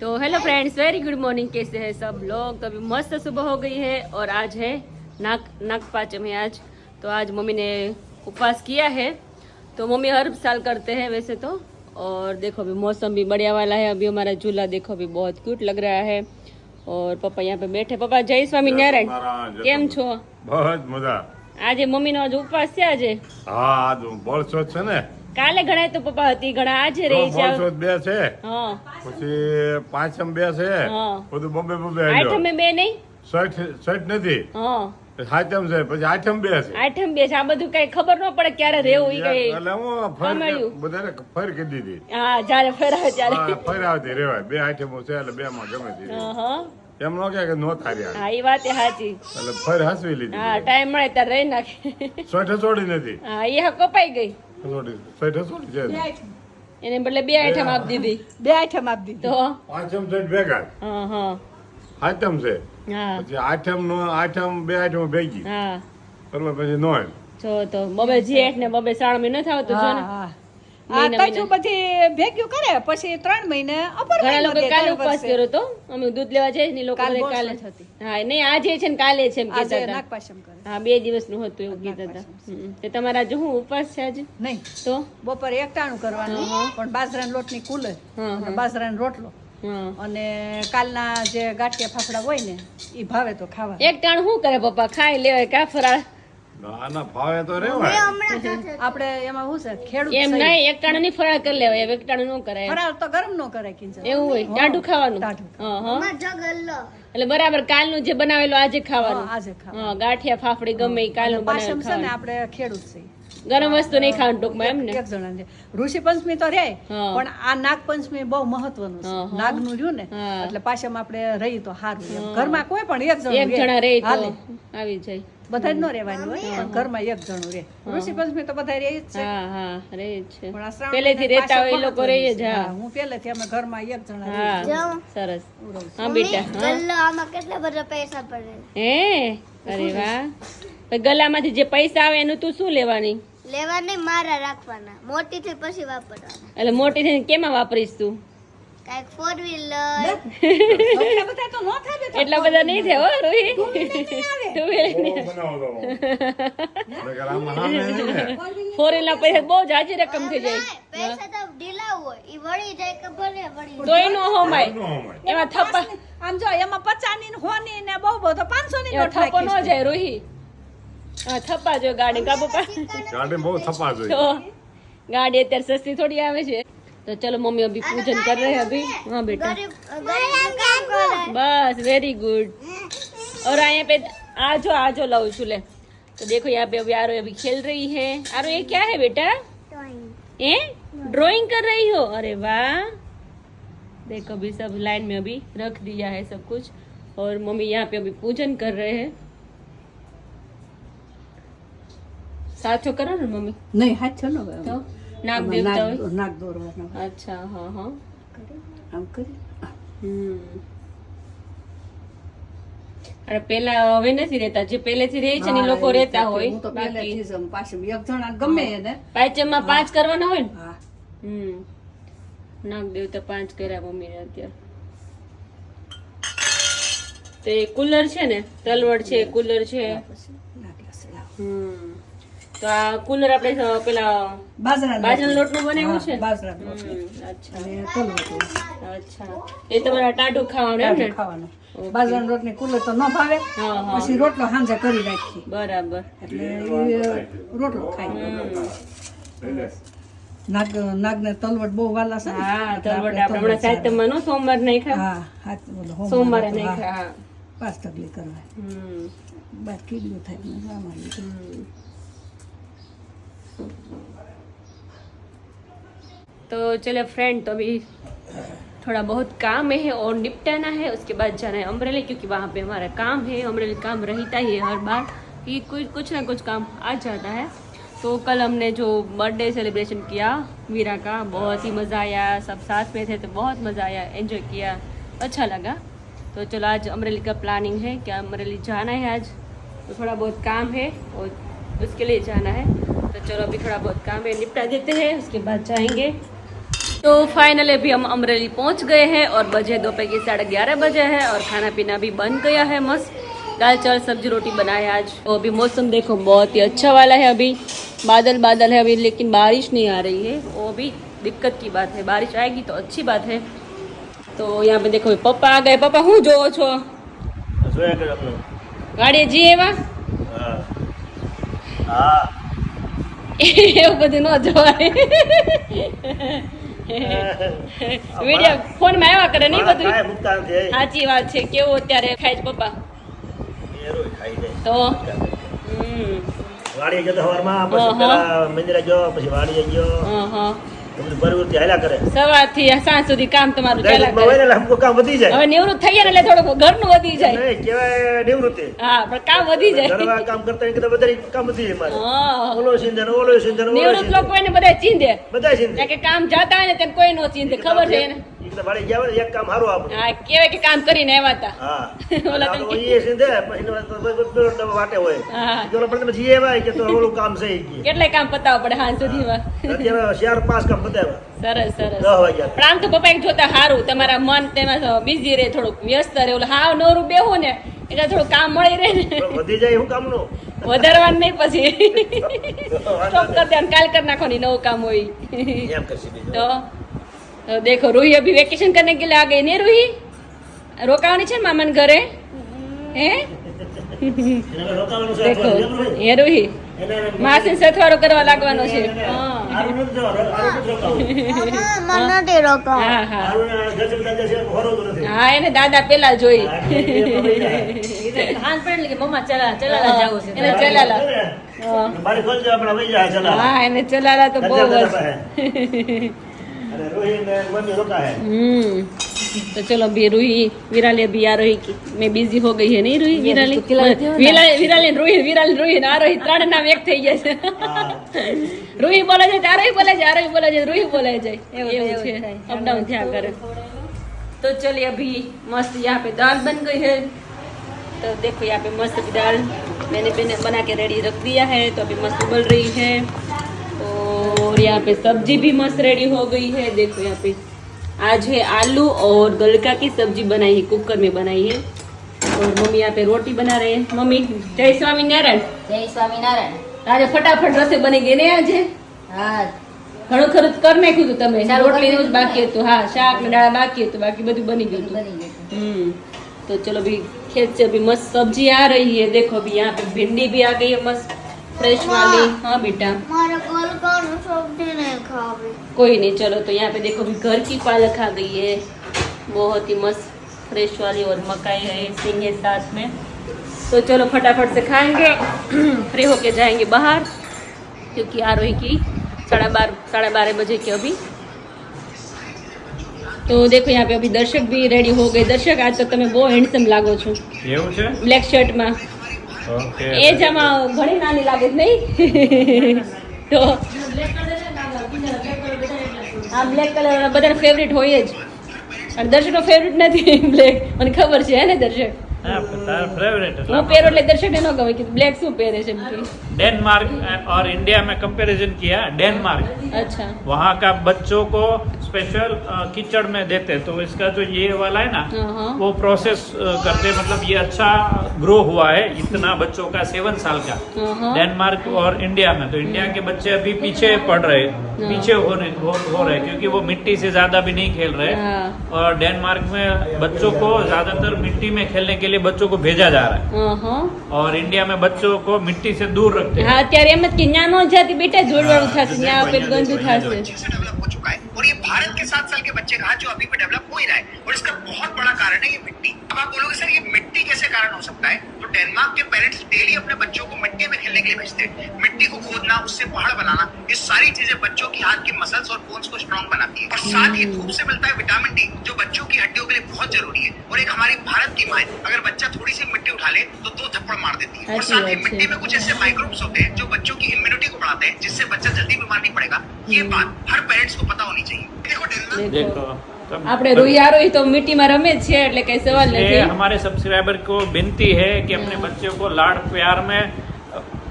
तो hello friends, very good morning. कैसे हैं सब लोग? तो अभी मस्त सुबह हो गई है और आज है नाग पांचम है आज। तो आज मम्मी ने उपवास किया है। तो मम्मी हर साल करते हैं वैसे तो। और देखो अभी मौसम भी बढ़िया वाला है। अभी हमारा झूला देखो अभी बहुत क्यूट लग रहा है। और पापा यहाँ पे बैठे। पापा जय स्वामीनारायण, केम छो? बहुत मजा। આજે મમ્મીનો આજ ઉપવાસ છે આજે? હા આજ બળસોદ છે ને, કાલે ઘણા તો પપ્પા હતી, ઘણા આજે રહી છે. બળસોદ બે છે, હા પછી પાંચમ બે છે, હા બધું બબે બબે આઠમે બે નહીં? સઠ નથી, હા સાતમ છે, પછી આઠમ બે છે. આઠમ બે છે. આ બધું કઈ ખબર ન પડે ક્યારે રહેવું ઈ કઈ. એટલે હું બધાને ફર કરી દીધી. હા જ્યારે ફેરાવે ત્યારે. હા ફર આવતી રેવાય. બે આઠમો છે એટલે બે માં ગમે તે હા એમ નો કે નો થાર્યા. હા એ વાત સાચી. એટલે ફર હાસવી લીધી. હા ટાઈમ મળે ત્યારે રહી નાખે. સઠ છોડી નથી. હા એ હા કપાઈ ગઈ. સઠ છોડી છે. એને બદલે બે આઈટમ આપી દીધી. બે આઈટમ આપી દીધી. તો પાંચમ સઠ ભેગા. હા હા સાતમ છે, હા પછી આઠમ બે આઠમ ભેગી. હા બરોબર, પછી નો જો તો બબે જેઠ ને બબે શ્રાવણ મહિનો થાવ તો જો ને. હા આ પાછું પછી ભેગ્યું કરે પછી 3 મહિને અપર ઘણા મહિનો લોકો દે, કાલે દર ઉપવાસ વર્ષે. કર્યો તો. અમે દૂધ લેવા જઈએ ને લોકો કાલ બધા બહુ કાલે સરસ હતી. હા નહીં આજે છે ને કાલે છે એમ આજે કહેતા હતા. નાગપાશમ કરે. હા 2 દિવસનું હતું એવું કહેતા હતા. તે તમારા જો હું ઉપવાસ છે આજે નહીં તો? બપોરે એકટાણું કરવાનું પણ બાજરાના લોટની કુલર હા અને હા બાજરાનો રોટલો હા અને કાલના જે ગાંઠિયા ફાફડા હોય ને ઈ ભાવે તો ખાવા. એક ટાણ શું કરે પપ્પા? ખાઈ લેવાય કા ફરાળ? આના ભાવે તો રેવાય. આપણે એમાં શું છે ખેડૂત એમ સહી. નહીં, એક ટાણું નહીં ફરાળ કરી લેવાય. એક ટાણું ન કરાય. ફરાળ તો ગરમ નો કરે કિંજલ. એવું હોય ટાઢું ખાવાનું. ટાઢું. હા હા એટલે બરાબર કાલનું જે બનાવેલું આજે ખાવાનું. આજે ખાવા હા ગાંઠિયા ફાફડી ગમે ઈ કાલનું પાશમ બનાવેલું છે ને ખાવાનું. આપણે ખેડૂત છે. ગરમ વસ્તુ નહીં ખાવાનું ટૂંકમાં એમ ને. એક જણા છે ઋષિ પંચમી તો રે હા. પણ આ નાગ પંચમી બહુ મહત્વનું હા, છે. હા. નાગનું રહ્યું ને હા. એટલે પાછામાં આપણે રહી તો સારું એમ. ઘરમાં કોઈ પણ એક એક જણ જણા રે તો હાલે. આવી જાય. બધા જ ન રહેવાનું હોય પણ ઘરમાં એક જણું રે. ઋષિ પંચમી તો બધા રે જ છે. હા હા રે છે. પણ આ શ્રાવણ પહેલેથી મહિના રહેતા હોય એ પાછળ લોકો રહે જ. મહત્વનું છે. હા હા, હું પહેલેથી અમે ઘરમાં એક જણા હા રહીએ. સરસ. ઉરવ છું. હા બેટા હા. ગલ્લામાં કેટલા બધા પૈસા પડે હે અરે વાહ. પછી ગલામાંથી જે પૈસા આવે એનું તું શું લેવાની? લેવા નહીં, મારા રાખવાના. મોટી થઈ પછી વાપરવાના. એટલે મોટી થઈને કેમાં વાપરીશ તું? કાંઈક 4 વ્હીલર. એટલા બધા તો ન થાય બેટા. એટલા બધા નહીં થાય હો રોહી. Two wheeler નહીં. બહુ બનાવો તો. નકર આમાં હામે નહીં ને. ફોરેનના પૈસા બહુ જાજી રકમ થઈ જાય. પૈસા તો ઢીલા હોય, ઈ વળી જાય કે ભલે વળી તો એનો હોમાય. નો હોય. એમાં થપ્પા આમ જો એમાં 50 ની ને 100 ની ને બહુ બહુ તો 500 ની એમાં નોટ થપ્પો ન રાખીશ. જાય રોહી. હા થપ્પા જો ગાડી કા પપ્પા. ગાડી બહુ થપા જોઈએ. तो गाड़ी અત્યારે સસ્તી થોડી આવે છે. તો ચલો મમ્મી અભી पूजन कर रहे हैं अभी. हाँ बेटा ગરીબ કામ કરે. बस वेरी गुड. और यहाँ पे आजो लाओ चूल्हे. तो देखो यहाँ पे अभी आरो अभी खेल रही है. आरो ये क्या है बेटा? ये ड्राइंग कर रही हो? अरे वाह. देखो अभी सब लाइन में अभी रख दिया है सब कुछ. और मम्मी यहाँ पे अभी पूजन कर रहे हैं. साथ करो ना मम्मी. નહીં હાથ છે ને तो नाग देवता હોય. નાગ દોરવાનો अच्छा हाँ हाँ. આમ કરી અરે પેલા હવે નથી રહેતા. જે પહેલેથી રહે છે ને એ લોકો રહેતા હોય. હું તો બાકી પહેલેથી જ આમ પાછું એક જણા ગમે એને પાંચમમાં 5 કરવાના હોય ને. હા નાગ દેવતા 5 કર્યા મમ્મીને અત્યારે. તો એ કુલર છે ને, તલવડ છે, કુલર છે. નાગલા છે લાવ. તો આ કુલર આપણે પેલા બાજરાના લોટનું બનાવ્યું છે. બાજરાનો લોટ અચ્છા અને તલવટ અચ્છા. એ તમારા ટાઢું ખાવાનું એમ ને? ખાવાનું. બાજરાના લોટની કુલર તો ન ભાવે. હા હા પછી રોટલો હાંજે કરી રાખી બરાબર. એટલે એ રોટલો ખાય. નાગને તલવટ બહુ વાલા છે ને. હા તલવટ આપણે હમણાં સાહિત્યમાં નો સોમવાર નહીં ખા. હા હાથ બોલો સોમવારે નહીં ખા. હા 5 તગલી કરવા બાદ કીડું થાય ને જામાં. तो चले फ्रेंड, तो अभी थोड़ा बहुत काम है और निपटाना है. उसके बाद जाना है अमरेली, क्योंकि वहाँ पे हमारा काम है. अमरेली काम रहता ही है हर बार कि कुछ ना कुछ काम आ जाता है. तो कल हमने जो बर्थडे सेलिब्रेशन किया वीरा का, बहुत ही मज़ा आया. सब साथ में थे तो बहुत मज़ा आया, एंजॉय किया, अच्छा लगा. तो चलो आज अमरेली का प्लानिंग है कि अमरेली जाना है आज. तो थोड़ा बहुत काम है और उसके लिए जाना है. तो चलो अभी थोड़ा बहुत काम है निपटा देते हैं, उसके बाद जाएंगे. तो तो फाइनली अभी हम अमरेली पहुंच गए हैं और बजे दोपहर के 11:30 बजे है और खाना पीना भी बन गया है मस्त। दाल चावल सब्जी रोटी बनाए आज। तो अभी मौसम देखो बहुत ही अच्छा वाला है, अभी बादल बादल है अभी, लेकिन बारिश नहीं आ रही है, वो भी दिक्कत की बात है। बारिश आएगी तो अच्छी बात है। तो यहाँ पे देखो पप्पा आ गए। पप्पा हूँ जो छो गाड़ी जी एवा એવું બધું ન જોવાય। વિડીયો ફોનમાં આવ્યા કરે નહીં બધું। સાચી વાત છે। કેવું અત્યારે ખાય છે પપ્પા તો વાડીએ જતો સવારમાં, પછી પેલા મંદિરે ગયો, પછી વાડીએ ગયો, બધું પ્રવૃત્તિ હાલ્યા કરે। સવારથી સાંજ સુધી કામ તમારું ચાલ્યા હોય કરે। ને એટલે અમુક કામ વધી જાય। હવે નિવૃત્ત થઈ ગયા ને એટલે થોડુંક ઘરનું વધી જાય। નહીં, કહેવાય નિવૃત્તિ। હા પણ કામ વધી જાય। ઘરવા કામ કરતા એની કરતા વધારે કામ વધી જાય મારે। હા ઓલો સિંધન, ઓલો સિંધન, ઓલો નિવૃત્ત લોકો એને બધા ચીંધે, બધા સિંધે। કે કામ જાતા હોય ને તેને કોઈ નો ચીંધે, ખબર છે એને। ઈ તો વાડી ગયા હોય ને એક કામ સારું આપણે। હા કહેવાય કે કામ કરીને આવ્યા હતા। હા ઓલા આ તો તો ઈ સિંધે, પછી બધું વાટે હોય। હા ઈ ઓલો પણ જી એવાય કે તો ઓલું કામ છે ઈ કે। કેટલાય કામ પતાવવા પડે હાંજ સુધીમાં। અત્યારે 4-5 કામ બતાવ્યા સરસ સરસ। 10 વાગ્યા। પણ આમ તો પપ્પા એક જોતા સારું, તમારા મન તેમાં બિઝી રહે, થોડુંક વ્યસ્ત રહે। ઓલું હાવ નવરું બેહું ને એટલે થોડું કામ મળી રહે ને, પણ વધી જાય શું કામનું? વધારવાનું નહીં પછી સ્ટોપ કરી દેવાનું, કાલ કરી નાખવાની નવું કામ હોય। એમ કરશે બીજું। तो देखो रूही अभी वेकेशन करने के लिए आ गई नहीं रूही? रोकावानी छे ने मामाने घरे हैं? એને રોકાવાનું છે देखो અઠવાડિયું, ये रूही એને मासी सथवारो करवा लागवानो छे। हाँ આરું નથી જવાનું, આરું નથી રોકાવાનું। મને નથી રોકાવું हाँ हाँ આરું ગજબ દાદા છે, હોરવતું નથી। हाँ એને दादा पेला जोई। આ એ પકડી જાય। हाथ पड़ लगे मम्मा चला चला जाओ से એને ચલાલા। हाँ મારી ખોલજો, આપણે વહી જાય ચલા। हाँ એને चलाला तो ગજબ बहुत દાદા પાસે। અને રોહિત ને મમ્મી રોકા है। तो चलो अभी रूही विराली अभी आ रही की मैं बिजी हो गई है नहीं रूही विराली विराली रूही आ रही त्रण नाम एक થઈ ગયા છે। रूही बोला जाए आ रही बोला जाए, आ रही बोला जाए, रूही बोला जाए, એવું છે અપ डाउन થયા કરે। तो चलिए अभी मस्त यहाँ पे दाल बन गई है। तो देखो यहाँ पे मस्त दाल मैंने बना के रेडी रख दिया है। तो अभी मस्त उबल रही है और यहाँ पे सब्जी भी मस्त रेडी हो गई है। देखो यहाँ पे आज है आलू और गलका की सब्जी बनाई है, कुकर में बनाई है। और मम्मी यहाँ पे रोटी बना रहे हैं। मम्मी जय स्वामीनारायण। જય સ્વામિનારાયણ। આજે ફટાફટ રસોઈ બની ગઈ ને આજે હા ઘણું ખરું કરી નાખ્યું હતું તમે, ચાલુ રોટલી કરી એવું જ બાકી હતું। હા શાક ને દાળ બાકી હતું, બાકી બધું બની ગયું હતું। બની ગયું। तो चलो अभी खेत से अभी मस्त सब्जी आ रही है। देखो अभी यहाँ पे भिंडी भी आ गई है मस्त फ्रेश वाली। हाँ बेटा મારે ગલકાનું સબ્જી નહીં ખાવી कोई नहीं। चलो तो यहाँ पे देखो अभी घर की पालक आ गई है, बहुत ही मस्त फ्रेश वाली, और मकाई है, सिंग है साथ में। तो चलो फटाफट से खाएंगे, फ्री होके जाएंगे बाहर, क्योंकि आ रही की 12:30 बजे की अभी। तो देखो यहाँ पे अभी दर्शक भी रेडी हो गए। दर्शक आज तो તમે બહુ હેન્ડસમ લાગો છો એવું છે? બ્લેક શર્ટ માં। ઓકે એજ આમાં ઘણી નાની લાગે છે નહીં? તો આ બ્લેક કલર બધાને ફેવરિટ હોય જ, અને દર્શકનો ફેવરિટ નથી બ્લેક, મને ખબર છે હે ને દર્શક? હા પણ તારા ફેવરેટ હું પહેરો એટલે દર્શકને ન ગમે કે બ્લેક શું પહેરે છે એમ કે। डेनमार्क और इंडिया में कंपैरिजन किया। डेनमार्क अच्छा वहाँ का बच्चों को स्पेशल कीचड़ में देते, तो इसका जो ये वाला है ना हाँ हाँ वो प्रोसेस करते, मतलब ये अच्छा ग्रो हुआ है इतना बच्चों का 7 साल का। हाँ हाँ डेनमार्क और इंडिया में, तो इंडिया के बच्चे अभी पीछे पड़ रहे, पीछे हो रहे क्योंकि वो मिट्टी से ज्यादा भी नहीं खेल रहे। हाँ और डेनमार्क में बच्चों को ज्यादातर मिट्टी में खेलने के लिए बच्चों को भेजा जा रहा है, हाँ हाँ और इंडिया में बच्चों को मिट्टी से दूर रखते हैं। હા અત્યારે એમ જ કે ન્યા નો જાતી બેટા જોડવાળું થશે, ન્યા પેટ ગંદુ થશે। अच्छे से डेवलप हो चुका है और ये भारत के 7 साल के बच्चे का जो अभी भी डेवलप हो ही रहा है और इसका बहुत बड़ा कारण है ये मिट्टी। अब आप बोलोगे सर ये मिट्टी कैसे कारण हो सकता है? तो डेनमार्क के पेरेंट्स डेली अपने बच्चों को मिट्टी में खेलने के लिए भेजते हैं। मिट्टी को खोदना, उससे पहाड़ बनाना, ये सारी चीजें बच्चों की हाथ की मसल्स और बोन्स को स्ट्रॉन्ग बनाती है। और साथ ही धूप से मिलता है विटामिन डी, जो बच्चों की हड्डियों के लिए बहुत जरूरी है। और एक हमारी भारत की माँ अगर बच्चा थोड़ी सी मिट्टी उठा ले तो 2 थप्पड़ मार देती है। और अच्छी साथ ही बात मिट्टी है। में कुछ ऐसे माइक्रोब्स होते हैं जो बच्चों की इम्यूनिटी को बढ़ाते हैं, जिससे बच्चा जल्दी बीमार नहीं पड़ेगा। ये बात हर पेरेंट्स को पता होनी चाहिए। देखो डेनमार्क देखो तब આપણે રોઈ આ રોઈ તો મિટ્ટીમાં રમે જ છે એટલે કઈ સવાલ ये નથી। हमारे सब्सक्राइबर को विनती है कि अपने बच्चों को लाड़ प्यार में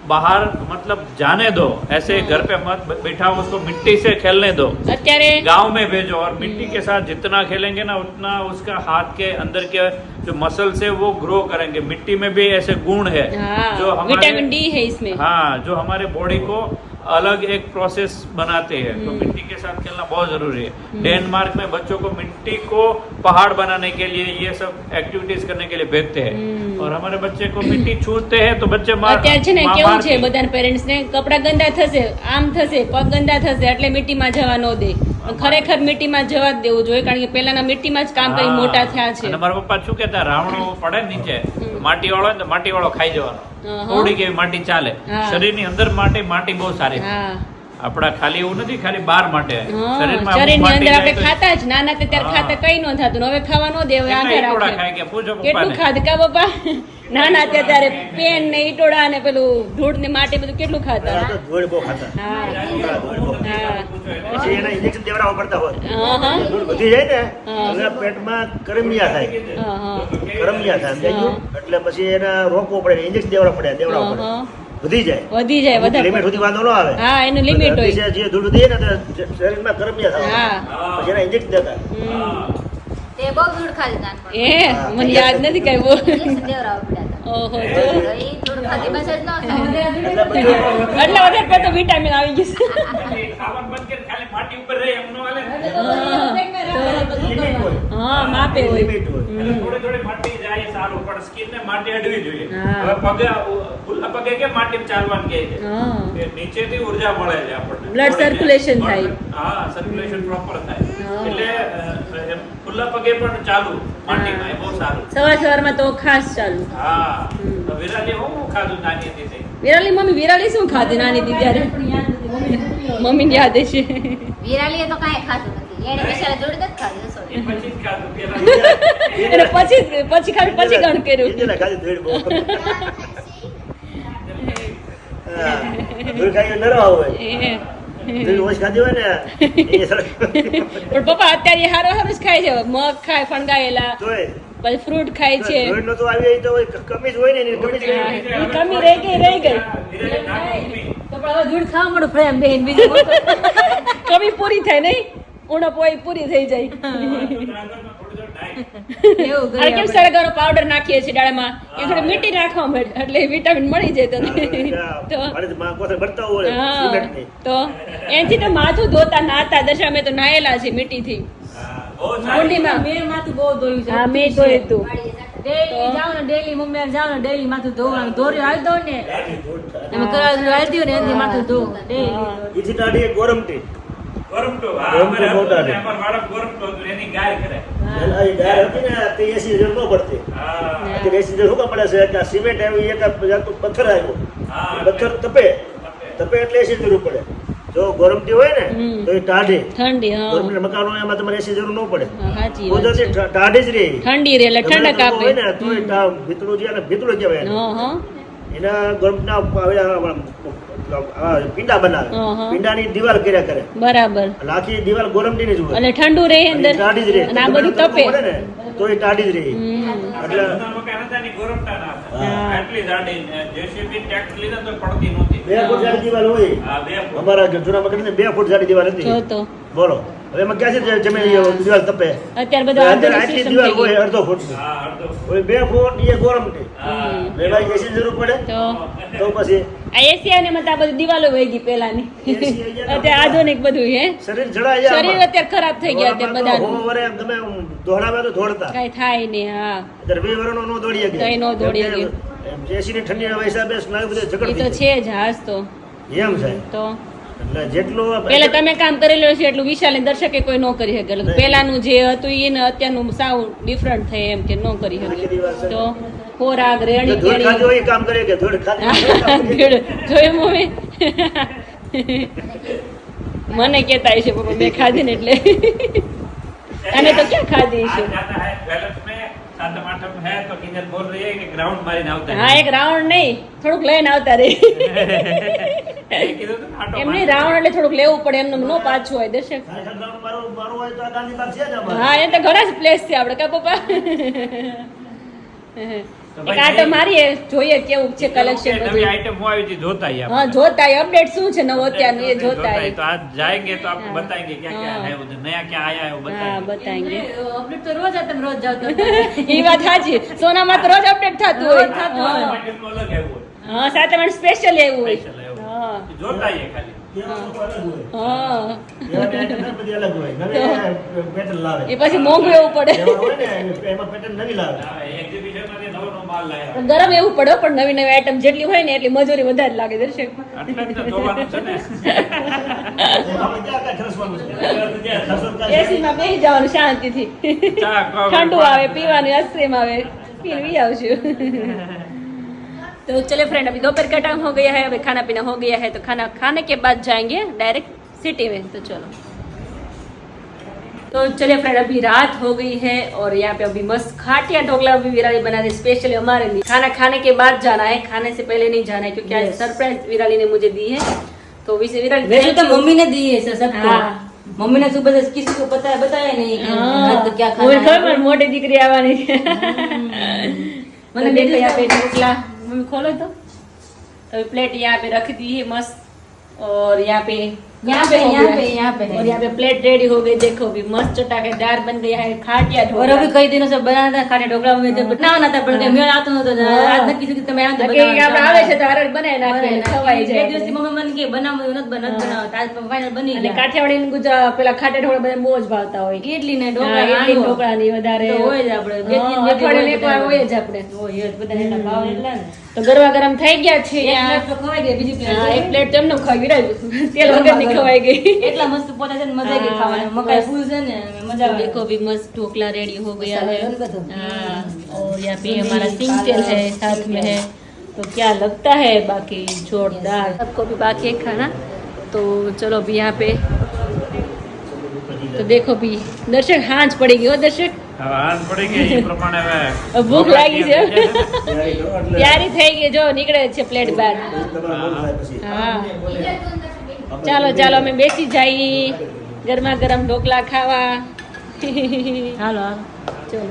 बाहर मतलब जाने दो, ऐसे घर पे मत बैठा उसको मिट्टी से खेलने दो, અત્યારે गांव में भेजो और मिट्टी के साथ जितना खेलेंगे ना उतना उसका हाथ के अंदर के जो मसल्स है वो ग्रो करेंगे। मिट्टी में भी ऐसे गुण है हाँ जो हमारे विटामिन डी है इसमें। हाँ जो हमारे बॉडी को अलग एक प्रोसेस बनाते हैं, तो मिट्टी के साथ खेलना बहुत जरूरी है। डेनमार्क में बच्चों को मिट्टी को पहाड़ बनाने के लिए ये सब एक्टिविटीज करने के लिए भेजते हैं और हमारे बच्चे को मिट्टी छूते हैं तो बच्चे અત્યારે છે ને मार કેવું છે के- બધાના પેરેન્ટ્સ ને કપડા ગંદા થશે, આમ થશે, પગ ગંદા થશે એટલે મિટ્ટીમાં જવા ન દે. ખરેખર મિટ્ટીમાં જવા જ દેવું જોઈએ, કારણ કે પેલાના મિટ્ટીમાં જ કામ કરી હા. મોટા થયા છે. અને મારા પપ્પા શું કહેતા, રાવણો પડે ને નીચે માટી વાળો હોય ને તો માટી વાળો ખાઈ જવાનો, થોડી કેવી માટી ચાલે. હા. શરીરની અંદર માટી બહુ સારી છે. હા આપડા ખાલી એવું નથી, ખાલી બહાર માટે. હા, શરીરમાં અમુક શરીરની માટી અંદર આપણે જાય તો- ખાતા જ, નાના હતા ત્યારે હા. ખાતા કઈ ન થતું, હવે ખાવા ન દે, હવે કેટલા આંધા ઈંટોડા રાખે. ખાય કે પૂછો કેટલું પપ્પાને. ખાધું કા પપ્પા? નાના હતા ત્યારે પેન ને ઈટોડા ને પેલું ધૂળ ને માટી બધું કેટલું ખાતા. પેલા તો ધૂળ બહુ ખાતા. હા ધૂળ બહુ. હા પછી એના ઇન્જેક્શન દેવડાવવા પડતા હોય. હા હા ધૂળ વધી જાય ને હા. એટલે પેટમાં કરમિયા થાય, હા હા કરમિયા થાય સમજાય ગયું? એટલે પછી એને રોકવો પડે, ઇન્જેક્શન દેવડાવવા પડે હા. વધી જાય. વધી જાય વધારે. લિમિટ સુધી વાંધો ન આવે. હા એનું લિમિટ હોય. અતિશય જે ધૂળ વધી જાય ને તો શરીરમાં કરમિયા થાય. હા પછી એના ઇન્જેક્શન દેતા. તે બહુ દૂર ખાધી નાનપણ. એ મને યાદ નથી કઈ બહુ. ઇન્જેક્શન દેવડાવવા પડ્યા ઓહો હતા. તો તો ઈ દૂર ખાધી બસ જ ન થાય. એટલે બધું એટલે વધારે તો વિટામિન આવી ગયું છે. ખાવાનું બંધ કરીને ખાલી માટી ઉપર રહે એમ ન હાલે ને. લિમિટ હોય. હા માપે હોય. લિમિટ હોય. એટલે થોડી થોડી માટી જાય એ સારું, પણ સ્કિન ને માટી અડવી જોઈએ. હા. હવે પગે ખુલ્લા પગે કે માટી ચાલવાનું કહે છે, હા એ નીચેથી ઉર્જા મળે છે આપણને. Blood circulation થાય. હા સર્ક્યુલેશન પ્રોપર થાય. હા. એટલે એમ ખુલ્લા પગે પણ ચાલુ માટીમાં એ બહુ સારું. સવારમાં તો ખાસ ચાલુ. હા તો વિરાજે હું ખાધું નાની હતી તે. વિરાલી શું ખાધી નાની હતી ત્યારે? મમ્મી યાદ છે. વિરાલીએ તો કાંઈ ખાધું નથી. એને બિચારા જોડે જ ખાધું રસોઈ. એ પછી જ ખાધું પેલા. અને પછી ખાલી પછી ગણ કર્યું. ઇન્જેક્શન ખાલી ધૂળ બહુ. હા. ધૂળ ખાઈ નરમ હોય. એ. ધૂળ ઓછી ખાધી હોય ને એ સરસ. પણ પપ્પા અત્યારે હારો હારું જ ખાય છે, મગ ખાય ફણગાયેલા, તોય પછી ફ્રૂટ ખાય છે. ધૂળ નહોતું આવી હોય તો હોય, કમી જ હોય ને એની કમી જ હા, હોય. ઈ કમી રહી ગઈ. વિરાજે ના મમ્મી. તો પણ હવે ધૂળ ખાવા મળું પ્રેમ બેન, બીજું કમી પૂરી થાય નહીં, ઉણપ હોય પૂરી થઈ જાય. અરે કેમ સરગવાનો પાવડર નાખીએ છીએ ડાળામાં, એ થોડી મીઠી નાખવા મળે એટલે વિટામિન મળી જાય તને. તો મારે તો કોથળ ભરતા હોય હા સિમેન્ટની. તો એનથી તો માથું ધોતા નાતા દશા અમે તો નાયેલા છે મીઠીથી હા, બહુ સારી. કુંડીમાં. મેં માથું બહુ ધોયું છે. હા મેં ધોયું હતું. ડેલી જાવ ને ડેલી મમ્મી હારે જાવ ને ડેલી માથું ધોવાનું. દોરી હાલ દો ને એમાં કરાવી હાલતી હોય ને એનાથી માથું ધો ડેલી. ઈથી ટાઢી ગોરમટી. ગોરમટો. હા, ગોરમટો અમારે મોટા હતું ને, છે. અમારું બાળક ગોરમટો હતું, એની ગાય કરે. પેલા એ ગાય હતી ને તે એસી જરૂર ન પડતી. હા. અત્યારે એસી જરૂર શું કામ પડે છે કે આ સિમેન્ટ આવી એક જાતનું પથ્થર આવ્યો. હા. એ પથ્થર તપે એટલે એસી જરૂર પડે. જો ગોરમટી હોય ને તો એ ટાઢી. ઠંડી. હા ગોરમટી મકાન હોય એમાં તમારે એસી જરૂર ન પડે. હા, સાચી વાત કુદરતી છે. ટાઢી જ રહે. ઠંડી રે એટલે ઠંડક આપે. હોય ને તો એ ભીતળું જે ભીતળું કહેવાય એને. હા હા એના ગોરમના પીંડા બનાવે. હા. પીંડાની દિવાલ કર્યા કરે. બરાબર. એટલે આખી દિવાલ ગોરમટી ની જ હોય. એટલે ઠંડુ રહે અને અંદર એ ટાઢી જ રહે. અને આ બધું તપે તપે. ને તો એ ટાઢી જ રહે. એટલે જૂના મકાન હતા ને, ગોરમટા ના હતા. હા. આટલી જાડી જેસીબી ટ્રેક્ટર લીધા તો પડતી નહોતી. 2 ફૂટ જાડી દિવાલ હોય. હા, 2 ફૂટ. અમારા જૂના મકાન 2 ફૂટ જાડી દિવાલ હતી. જો તો બોલો હવે એમાં ક્યાં છે જમીન દિવાલ તપે? અત્યારે બધા અત્યારે આધુનિક આટલી system દિવાલ થઈ હોય ગઈ. અડધો ફૂટની. હા, અડધો. હવે 2 ફૂટ એ ગોરમટી. હા. એમાં એસી જરૂર પડે તો તો પછી આ એશિયા ને મત આ બધી દિવાલો વહી ગઈ પેલાની. અત્યારે આધુનિક બધું હે. શરીર જડાય જાય શરીર આમાં. અત્યારે ખરાબ થઈ ગયા અત્યારે બધાનું. હોવરે તમે દોડાવે તો દોડતા. કઈ થાય ને. હા અત્યારે 2 વર્ષનો નો દોડીએ કે. કઈ નો દોડીએ કે. એસી ની ઠંડીના હિસાબે સ્નાયુ બધે એ તો જકડતી છે જ હાસ તો. એમ છે. તો એટલે જેટલું પેલા તમે કામ કરેલું છે એટલું વિશાલ દર્શકે કોઈ ન કરી શકે. એટલે પેલાનું જે હતું એને અત્યારનું સાવ ડિફરન્ટ થાય એમ કે ન કરી શકે. તો ખોરાક રેણી ધૂળ ખાધી કેણી. હોય એ કામ કરે કે ધૂળ ખાધી હોય એ કામ કરે. જોયું મમ્મી? મને કેતા હશે પપ્પા મેં ખાધી ને એટલે. અને તો ક્યાં ખાધી आज છે? जाना है बैलेंस में, सातम आठम है तो किधर बोल रही है कि ग्राउंड मारीने આવતા હા એક રાઉન્ડ નહીં થોડુંક લઈને આવતા રે. કીધું તો આટો એમ નહીં રાઉન્ડ એટલે થોડુંક લેવું પડે એમને નો પાછું હોય દર્શક. સાયકલ રાઉન્ડ મારું હોય તો આ ગાંધીબાગ છે જ અમારે. હા એ તો ઘણા જ પ્લેસ છે આપણે કા પપ્પા. એક આટો મારીએ જોઈએ કેવું છે કલેક્શન नवी બધું आइटम हुआ थी जोता ही હા જોતા અપડેટ શું છે નવો અત્યારનું એ જોતા तो आज जाएंगे तो आपको बताएंगे क्या क्या हाँ। है उधर नया क्या आया है वो હા बताएंगे બતાएंगे અપડેટ તો રોજ તમે રોજ જાવ તો એ વાત સાચી સોનામાં તો રોજ અપડેટ થતું હોય હા. आइटम को अलग है वो હા સાથે મને સ્પેશિયલ એવું હોય स्पेशल है वो હા जोता ही है खाली એવા લોકો અલગ હોય હા એવા pattern ના બધી અલગ હોય નવી પેટર્ન લાવે એ પછી મોંઘું એવું પડે એવા હોય ને એમાં પેટર્ન નવી લાવે एग्जीबिशन में नવો नવો माल लाया ગરમ એવું પડે પણ નવી નવી આઈટમ જેટલી હોય ને એટલી મજૂરી વધારે લાગે દર્શક એટલે જ તો જોવાનું છે ને આપણે ક્યાં કાંઈ ખર્ચવાનું છે ખર્ચો કાંઈ એસી માં બેસી જવાનું શાંતિથી ચા ઠંડુ આવે પીવાનું आइसक्रीम આવે फिर भी आवशु तो चलिए फ्रेंड अभी दोपहर का टाइम हो गया है अभी खाना पीना हो गया है तो खाना खाने के बाद जाएंगे डायरेक्ट सिटी में तो चलो तो चलिए फ्रेंड अभी रात हो गई है और यहाँ पे अभी मस्त खाटिया ढोकला अभी विराली बना रही स्पेशली हमारे लिए खाना खाने के बाद जाना है खाने से पहले नहीं जाना है क्योंकि आज सरप्राइज विराली ने मुझे दी है तो विराली वैसे तो मम्मी ने दी है सबको हाँ। मम्मी ने सुबह से किसी को पता है बताया नहीं कि रात को क्या मुझे खाना खबर मोटी दीकरी आवानी है मैंने देखो यहाँ पे ढोकला मम्मी खोलो तो अभी प्लेट यहाँ पे रख दी है मस्त और यहाँ पे हो गया। और यहाँ पे प्लेट रेडी हो गई देखो भी मस्त चटाकेदार बन गया है खाटिया और ढोकला अभी कई दिनों से बनाना था खाने ढोकला में तो बनावना था પણ કે મેળ આવતો નતો આજ નક્કી થયું કે તમે આમ તો નક્કી કે આપણે આવે છે તો હારે જ બનાવી નાખીએ એટલે ખવાઈ બે જાય દિવસથી મમ્મી મને કે બનાવો નથી બનાવતા આજ ફાઇનલ બની એટલે ગયા કાઠિયાવાડી ગુજરાત પેલા ખાટે ઢોકળા બધા બહુ જ ભાવતા હોય ઇડલી ને હા, ઢોકળા ઇડલી ઢોકળા ની વધારે તો હોય જ આપણે બે હા, દિન અઠવાડિયામાં એક વાર હોય જ આપણે હોય જ બધા એના ભાવ એટલા ને તો ગરમા ગરમ થઈ ગયા છે એક આ. પ્લેટ તો ખવાઈ ગઈ બીજી પ્લેટ હા, એક પ્લેટ તેમને ખવાઈ ગઈ તેલ વગરની ખવાઈ ગઈ એટલા મસ્ત પોતે છે ને મજા આવી ગઈ ખાવાની મકાઈ ફૂલ છે ને મજા આવે देखो अभी मस्त ढोकला रेडी हो गया है मसाला हाँ, और यहाँ पे हमारा सिंग तेल है साथ में है तो क्या लगता है बाकी जोरदार सबको भी बाकी है खाना तो चलो अभी यहाँ पे तो देखो भी दर्शक हांज पड़ेगी हो दर्शक હવે આજ પડી ગઈ એ પ્રમાણે હવે अब भूख लागी છે ત્યારે જો એટલે તૈયારી થઈ ગઈ જો નીકળે છે પ્લેટ બહાર તમારે બોલ થાય પછી હા ચાલો ચાલો અમે બેસી જઈએ ગરમા ગરમ ઢોકલા ખાવા હાલો ચલો